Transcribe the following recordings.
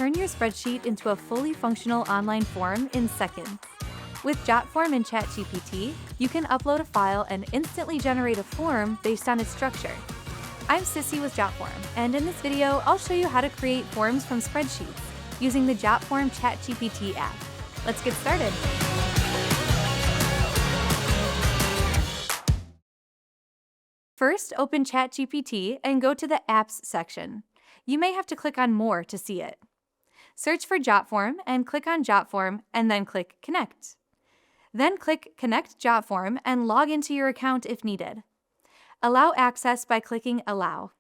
turn your spreadsheet into a fully functional online form in seconds. With Jotform and ChatGPT, you can upload a file and instantly generate a form based on its structure. I'm Sissy with Jotform, and in this video, I'll show you how to create forms from spreadsheets using the Jotform ChatGPT app. Let's get started. First, open ChatGPT and go to the Apps section. You may have to click on More to see it. Search for Jotform and click on Jotform and then click Connect. Then click Connect Jotform and log into your account if needed. Allow access by clicking Allow.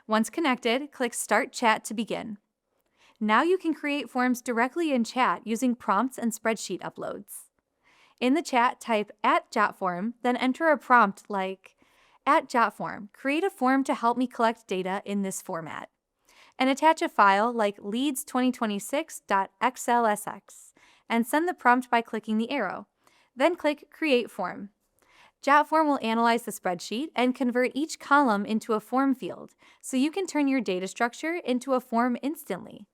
Once connected, click Start Chat to begin. Now you can create forms directly in chat using prompts and spreadsheet uploads. In the chat, type @Jotform, then enter a prompt like @Jotform, create a form to help me collect data in this format, and attach a file like leads2026.xlsx and send the prompt by clicking the arrow. Then click Create Form. Jotform will analyze the spreadsheet and convert each column into a form field, so you can turn your data structure into a form instantly.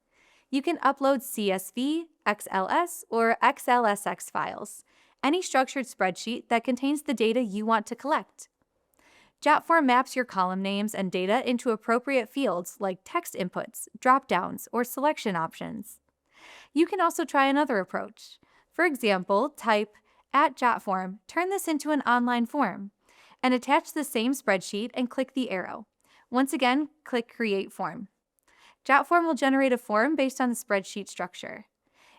You can upload CSV, XLS, or XLSX files, any structured spreadsheet that contains the data you want to collect. Jotform maps your column names and data into appropriate fields like text inputs, drop-downs, or selection options. You can also try another approach. For example, type @Jotform, turn this into an online form, and attach the same spreadsheet and click the arrow. Once again, click Create Form. Jotform will generate a form based on the spreadsheet structure.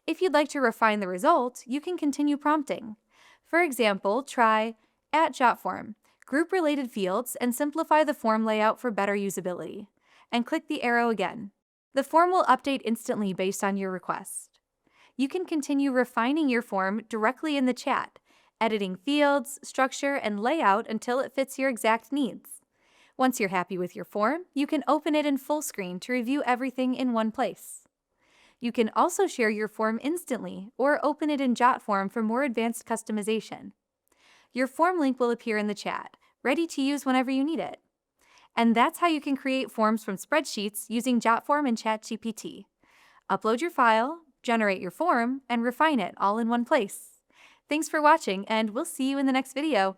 If you'd like to refine the result, you can continue prompting. For example, try @Jotform, group related fields and simplify the form layout for better usability, and click the arrow again. The form will update instantly based on your request. You can continue refining your form directly in the chat, editing fields, structure, and layout until it fits your exact needs. Once you're happy with your form, you can open it in full screen to review everything in one place. You can also share your form instantly or open it in Jotform for more advanced customization. Your form link will appear in the chat, ready to use whenever you need it. And that's how you can create forms from spreadsheets using Jotform and ChatGPT. Upload your file, generate your form, and refine it all in one place. Thanks for watching, and we'll see you in the next video.